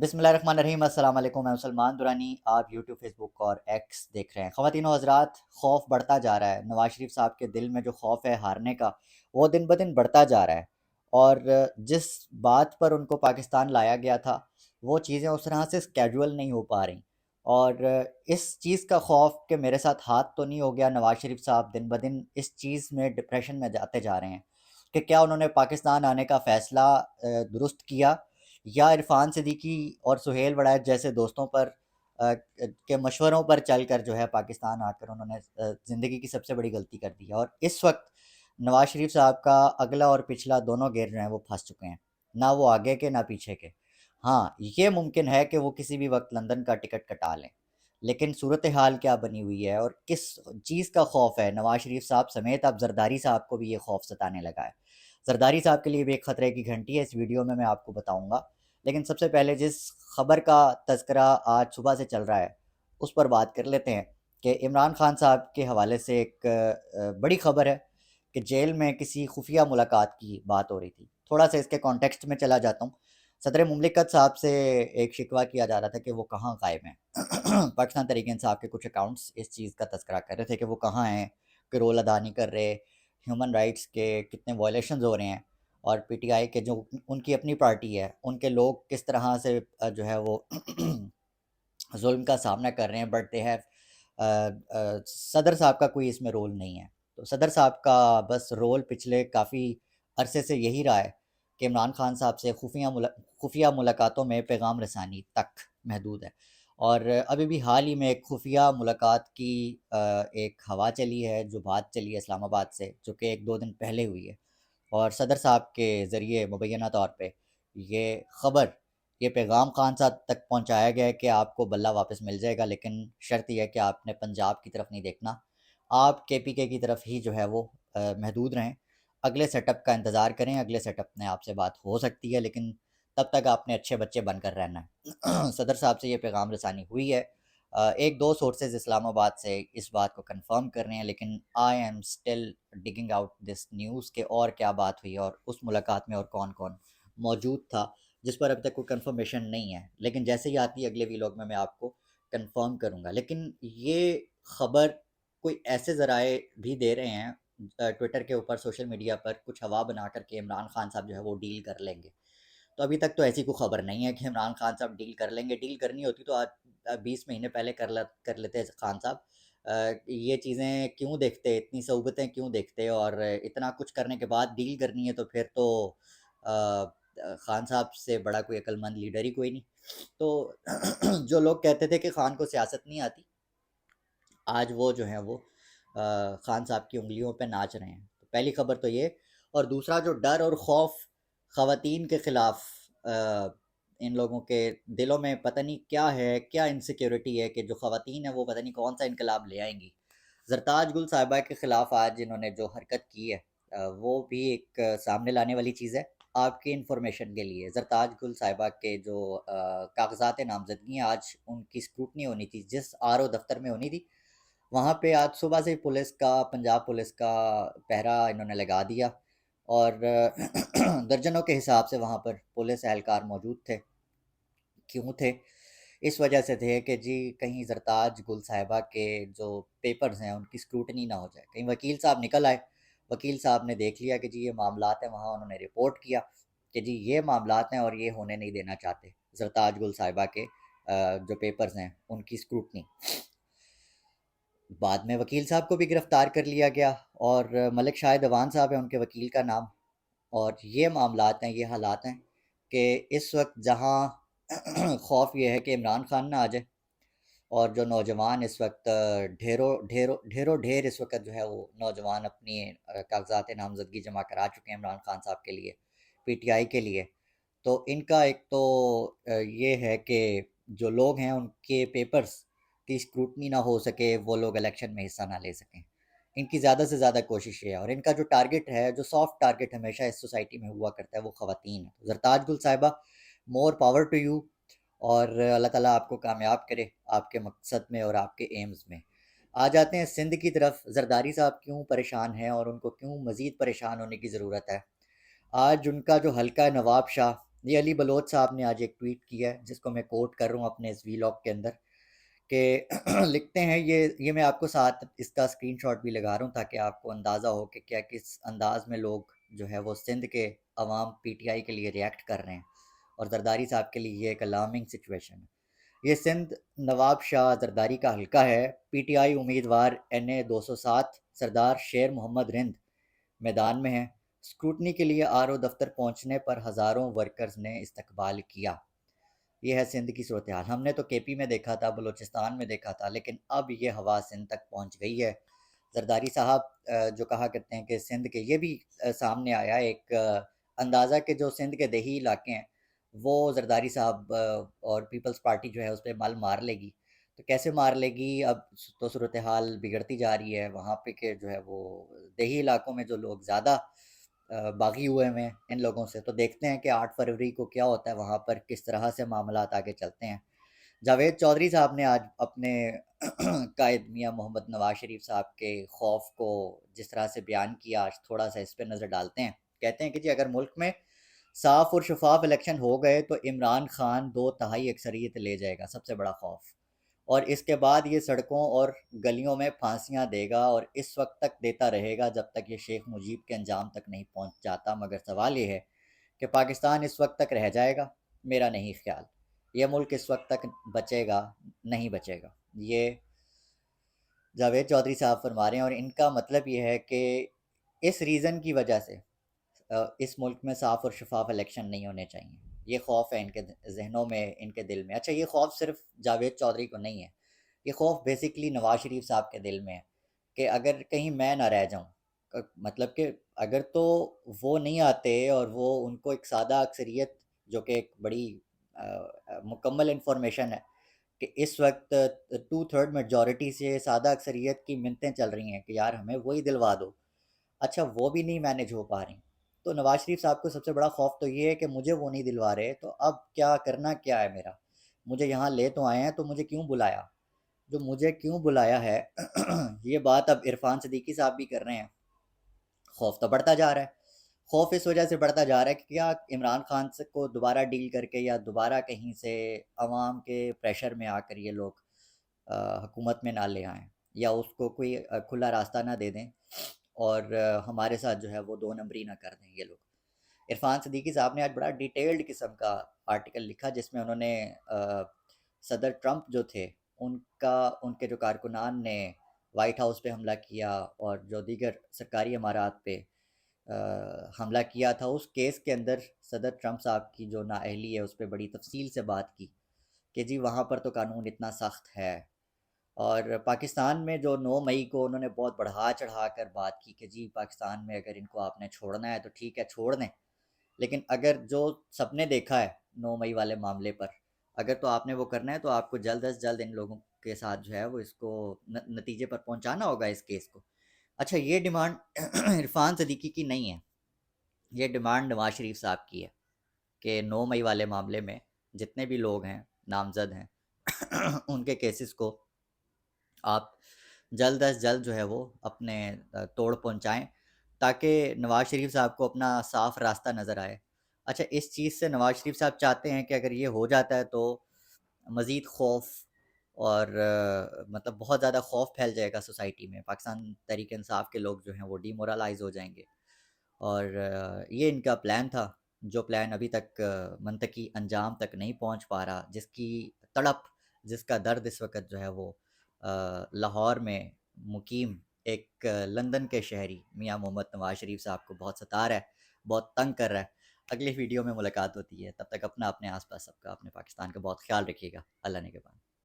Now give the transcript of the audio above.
بسم اللہ الرحمن الرحیم۔ السلام علیکم، میں سلمان درانی۔ آپ یوٹیوب، فیس بک اور ایکس دیکھ رہے ہیں۔ خواتین و حضرات، خوف بڑھتا جا رہا ہے۔ نواز شریف صاحب کے دل میں جو خوف ہے ہارنے کا، وہ دن بدن بڑھتا جا رہا ہے۔ اور جس بات پر ان کو پاکستان لایا گیا تھا، وہ چیزیں اس طرح سے کیجول نہیں ہو پا رہی۔ اور اس چیز کا خوف کہ میرے ساتھ ہاتھ تو نہیں ہو گیا، نواز شریف صاحب دن بدن اس چیز میں ڈپریشن میں جاتے جا رہے ہیں کہ کیا انہوں نے پاکستان آنے کا فیصلہ درست کیا، یا عرفان صدیقی اور سہیل وڑائچ جیسے دوستوں پر کے مشوروں پر چل کر جو ہے پاکستان آ کر انہوں نے زندگی کی سب سے بڑی غلطی کر دی ہے۔ اور اس وقت نواز شریف صاحب کا اگلا اور پچھلا دونوں گیئر جو ہیں وہ پھنس چکے ہیں، نہ وہ آگے کے نہ پیچھے کے۔ ہاں، یہ ممکن ہے کہ وہ کسی بھی وقت لندن کا ٹکٹ کٹا لیں، لیکن صورتحال کیا بنی ہوئی ہے اور کس چیز کا خوف ہے؟ نواز شریف صاحب سمیت اب زرداری صاحب کو بھی یہ خوف ستانے لگا ہے۔ زرداری صاحب کے لیے بھی ایک خطرے کی گھنٹی ہے، اس ویڈیو میں آپ کو بتاؤں گا۔ لیکن سب سے پہلے جس خبر کا تذکرہ آج صبح سے چل رہا ہے اس پر بات کر لیتے ہیں کہ عمران خان صاحب کے حوالے سے ایک بڑی خبر ہے کہ جیل میں کسی خفیہ ملاقات کی بات ہو رہی تھی۔ تھوڑا سا اس کے کانٹیکسٹ میں چلا جاتا ہوں۔ صدر مملکت صاحب سے ایک شکوہ کیا جا رہا تھا کہ وہ کہاں قائم ہیں۔ پاکستان تحریک انصاف کے کچھ اکاؤنٹس اس چیز کا تذکرہ کر رہے تھے کہ وہ کہاں ہیں، کہ رول ادا نہیں کر رہے، ہیومن رائٹس کے کتنے وائلیشنز ہو رہے ہیں، اور پی ٹی آئی کے جو ان کی اپنی پارٹی ہے ان کے لوگ کس طرح سے جو ہے وہ ظلم کا سامنا کر رہے ہیں، بڑھتے ہیں۔ صدر صاحب کا کوئی اس میں رول نہیں ہے۔ تو صدر صاحب کا بس رول پچھلے کافی عرصے سے یہی رہا ہے کہ عمران خان صاحب سے خفیہ ملاقاتوں میں پیغام رسانی تک محدود ہے۔ اور ابھی بھی حال ہی میں ایک خفیہ ملاقات کی ایک ہوا چلی ہے، جو بات چلی ہے اسلام آباد سے، جو کہ ایک دو دن پہلے ہوئی ہے۔ اور صدر صاحب کے ذریعے مبینہ طور پہ یہ خبر، یہ پیغام خان صاحب تک پہنچایا گیا ہے کہ آپ کو بلہ واپس مل جائے گا، لیکن شرط یہ ہے کہ آپ نے پنجاب کی طرف نہیں دیکھنا، آپ کے پی کے کی طرف ہی جو ہے وہ محدود رہیں۔ اگلے سیٹ اپ کا انتظار کریں، اگلے سیٹ اپ میں آپ سے بات ہو سکتی ہے، لیکن تب تک آپ نے اچھے بچے بن کر رہنا ہے۔ صدر صاحب سے یہ پیغام رسانی ہوئی ہے۔ ایک دو سورسز اسلام آباد سے اس بات کو کنفرم کر رہے ہیں، لیکن I am still digging out this news کہ اور کیا بات ہوئی اور اس ملاقات میں اور کون کون موجود تھا، جس پر ابھی تک کوئی کنفرمیشن نہیں ہے۔ لیکن جیسے ہی آتی ہے اگلے ویلاگ میں آپ کو کنفرم کروں گا۔ لیکن یہ خبر کوئی ایسے ذرائع بھی دے رہے ہیں ٹویٹر کے اوپر، سوشل میڈیا پر کچھ ہوا بنا کر کے عمران خان صاحب جو ہے وہ ڈیل کر لیں گے۔ تو ابھی تک تو ایسی کوئی خبر نہیں ہے کہ عمران خان صاحب ڈیل کر لیں گے۔ ڈیل کرنی ہوتی تو آج 20 مہینے پہلے کر لیتے خان صاحب۔ یہ چیزیں کیوں دیکھتے، اتنی صعوبتیں کیوں دیکھتے، اور اتنا کچھ کرنے کے بعد ڈیل کرنی ہے تو پھر تو خان صاحب سے بڑا کوئی عقل مند لیڈر ہی کوئی نہیں۔ تو جو لوگ کہتے تھے کہ خان کو سیاست نہیں آتی، آج وہ جو ہیں وہ خان صاحب کی انگلیوں پہ ناچ رہے ہیں۔ تو پہلی خبر تو یہ، اور دوسرا جو ڈر اور خوف خواتین کے خلاف ان لوگوں کے دلوں میں پتہ نہیں کیا ہے، کیا انسیکیورٹی ہے کہ جو خواتین ہیں وہ پتہ نہیں کون سا انقلاب لے آئیں گی۔ زرتاج گل صاحبہ کے خلاف آج انہوں نے جو حرکت کی ہے وہ بھی ایک سامنے لانے والی چیز ہے۔ آپ کی انفارمیشن کے لیے، زرتاج گل صاحبہ کے جو کاغذات نامزدگی ہیں، آج ان کی اسکروٹنی ہونی تھی جس آر او دفتر میں ہونی تھی، وہاں پہ آج صبح سے پولیس کا، پنجاب پولیس کا پہرا انہوں نے لگا دیا، اور درجنوں کے حساب سے وہاں پر پولیس اہلکار موجود تھے۔ کیوں تھے؟ اس وجہ سے تھے کہ جی کہیں زرتاج گل صاحبہ کے جو پیپرز ہیں ان کی اسکروٹنی نہ ہو جائے۔ کہیں وکیل صاحب نکل آئے، وکیل صاحب نے دیکھ لیا کہ جی یہ معاملات ہیں، وہاں انہوں نے رپورٹ کیا کہ جی یہ معاملات ہیں اور یہ ہونے نہیں دینا چاہتے زرتاج گل صاحبہ کے جو پیپرز ہیں ان کی اسکروٹنی۔ بعد میں وکیل صاحب کو بھی گرفتار کر لیا گیا، اور ملک شاہد اوان صاحب ہیں ان کے وکیل کا نام۔ اور یہ معاملات ہیں، یہ حالات ہیں کہ اس وقت جہاں خوف یہ ہے کہ عمران خان نہ آ جائے، اور جو نوجوان اس وقت ڈھیر اس وقت جو ہے وہ نوجوان اپنی کاغذات نامزدگی جمع کرا چکے ہیں عمران خان صاحب کے لیے، پی ٹی آئی کے لیے۔ تو ان کا ایک تو یہ ہے کہ جو لوگ ہیں ان کے پیپرز کی اسکروٹنی نہ ہو سکے، وہ لوگ الیکشن میں حصہ نہ لے سکیں۔ ان کی زیادہ سے زیادہ کوشش ہے، اور ان کا جو ٹارگٹ ہے، جو سافٹ ٹارگٹ ہمیشہ اس سوسائٹی میں ہوا کرتا ہے، وہ خواتین ہے۔ زرتاج گل صاحبہ، مور پاور ٹو یو، اور اللہ تعالیٰ آپ کو کامیاب کرے آپ کے مقصد میں اور آپ کے ایمز میں۔ آ جاتے ہیں سندھ کی طرف۔ زرداری صاحب کیوں پریشان ہیں اور ان کو کیوں مزید پریشان ہونے کی ضرورت ہے؟ آج ان کا جو حلقہ ہے نواب شاہ، یہ علی بلوچ صاحب نے آج ایک ٹویٹ کیا ہے جس کو میں کوٹ کر رہا ہوں اپنے اس ویلاگ کے اندر، کہ لکھتے ہیں، یہ میں آپ کو ساتھ اس کا اسکرین شاٹ بھی لگا رہا ہوں تاکہ آپ کو اندازہ ہو کہ کیا کس انداز میں لوگ جو ہے وہ سندھ کے عوام پی ٹی آئی کے لیے ریئیکٹ کر رہے ہیں، اور زرداری صاحب کے لیے یہ ایک الارمنگ سچویشن ہے۔ یہ سندھ نواب شاہ زرداری کا حلقہ ہے۔ پی ٹی آئی امیدوار NA 207 سردار شیر محمد رند میدان میں ہیں۔ اسکروٹنی کے لیے RO دفتر پہنچنے پر ہزاروں ورکرز نے استقبال کیا۔ یہ ہے سندھ کی صورتحال۔ ہم نے تو KP میں دیکھا تھا، بلوچستان میں دیکھا تھا، لیکن اب یہ ہوا سندھ تک پہنچ گئی ہے۔ زرداری صاحب جو کہا کرتے ہیں کہ سندھ کے، یہ بھی سامنے آیا ایک اندازہ کہ جو سندھ کے دیہی علاقے ہیں وہ زرداری صاحب اور پیپلز پارٹی جو ہے اس پہ مل مار لے گی۔ تو کیسے مار لے گی؟ اب تو صورتحال بگڑتی جا رہی ہے وہاں پہ کہ جو ہے وہ دیہی علاقوں میں جو لوگ زیادہ باغی ہوئے ہیں ان لوگوں سے، تو دیکھتے ہیں کہ 8 فروری کو کیا ہوتا ہے وہاں پر، کس طرح سے معاملات آگے چلتے ہیں۔ جاوید چودھری صاحب نے آج اپنے قائد میاں محمد نواز شریف صاحب کے خوف کو جس طرح سے بیان کیا، آج تھوڑا سا اس پہ نظر ڈالتے ہیں۔ کہتے ہیں کہ جی اگر ملک میں صاف اور شفاف الیکشن ہو گئے تو عمران خان 2/3 اکثریت لے جائے گا، سب سے بڑا خوف، اور اس کے بعد یہ سڑکوں اور گلیوں میں پھانسیاں دے گا، اور اس وقت تک دیتا رہے گا جب تک یہ شیخ مجیب کے انجام تک نہیں پہنچ جاتا۔ مگر سوال یہ ہے کہ پاکستان اس وقت تک رہ جائے گا؟ میرا نہیں خیال۔ یہ ملک اس وقت تک بچے گا، نہیں بچے گا۔ یہ جاوید چودھری صاحب فرما رہے ہیں، اور ان کا مطلب یہ ہے کہ اس ریزن کی وجہ سے اس ملک میں صاف اور شفاف الیکشن نہیں ہونے چاہیے۔ یہ خوف ہے ان کے ذہنوں میں، ان کے دل میں۔ اچھا، یہ خوف صرف جاوید چودھری کو نہیں ہے، یہ خوف بیسیکلی نواز شریف صاحب کے دل میں ہے کہ اگر کہیں میں نہ رہ جاؤں، مطلب کہ اگر تو وہ نہیں آتے اور وہ ان کو ایک سادہ اکثریت، جو کہ ایک بڑی مکمل انفارمیشن ہے کہ اس وقت 2/3 میجورٹی سے سادہ اکثریت کی منتیں چل رہی ہیں کہ یار ہمیں وہی دلوا دو، اچھا وہ بھی نہیں مینج ہو پا رہی، تو نواز شریف صاحب کو سب سے بڑا خوف تو یہ ہے کہ مجھے وہ نہیں دلوا رہے، تو اب کیا کرنا کیا ہے میرا؟ مجھے یہاں لے تو آئے ہیں، تو مجھے کیوں بلایا؟ جو مجھے کیوں بلایا ہے یہ بات اب عرفان صدیقی صاحب بھی کر رہے ہیں۔ خوف تو بڑھتا جا رہا ہے، خوف اس وجہ سے بڑھتا جا رہا ہے کہ کیا عمران خان سے کو دوبارہ ڈیل کر کے یا دوبارہ کہیں سے عوام کے پریشر میں آ کر یہ لوگ حکومت میں نہ لے آئیں، یا اس کو کوئی کھلا راستہ نہ دے دیں، اور ہمارے ساتھ جو ہے وہ 2 نمبری نہ کر دیں یہ لوگ۔ عرفان صدیقی صاحب نے آج بڑا ڈیٹیلڈ قسم کا آرٹیکل لکھا جس میں انہوں نے صدر ٹرمپ جو تھے ان کے جو کارکنان نے وائٹ ہاؤس پہ حملہ کیا اور جو دیگر سرکاری عمارات پہ حملہ کیا تھا، اس کیس کے اندر صدر ٹرمپ صاحب کی جو نااہلی ہے اس پہ بڑی تفصیل سے بات کی کہ جی وہاں پر تو قانون اتنا سخت ہے، اور پاکستان میں جو 9 مئی کو انہوں نے بہت بڑھا چڑھا کر بات کی کہ جی پاکستان میں اگر ان کو آپ نے چھوڑنا ہے تو ٹھیک ہے چھوڑ دیں، لیکن اگر جو سب نے دیکھا ہے 9 مئی والے معاملے پر، اگر تو آپ نے وہ کرنا ہے تو آپ کو جلد از جلد ان لوگوں کے ساتھ جو ہے وہ اس کو نتیجے پر پہنچانا ہوگا اس کیس کو۔ اچھا، یہ ڈیمانڈ عرفان صدیقی کی نہیں ہے، یہ ڈیمانڈ نواز شریف صاحب کی ہے کہ 9 مئی والے معاملے میں جتنے بھی لوگ ہیں نامزد ہیں ان کے کیسز کو آپ جلد از جلد جو ہے وہ اپنے توڑ پہنچائیں تاکہ نواز شریف صاحب کو اپنا صاف راستہ نظر آئے۔ اچھا، اس چیز سے نواز شریف صاحب چاہتے ہیں کہ اگر یہ ہو جاتا ہے تو مزید خوف اور مطلب بہت زیادہ خوف پھیل جائے گا سوسائٹی میں، پاکستان تحریک انصاف کے لوگ جو ہیں وہ ڈی مورالائز ہو جائیں گے، اور یہ ان کا پلان تھا، جو پلان ابھی تک منطقی انجام تک نہیں پہنچ پا رہا، جس کی تڑپ، جس کا درد اس وقت جو ہے وہ لاہور میں مقیم ایک لندن کے شہری میاں محمد نواز شریف صاحب کو بہت ستا رہا ہے، بہت تنگ کر رہا ہے۔ اگلی ویڈیو میں ملاقات ہوتی ہے، تب تک اپنا اپنے آس پاس سب کا، اپنے پاکستان کا بہت خیال رکھیے گا۔ اللہ نے کے بعد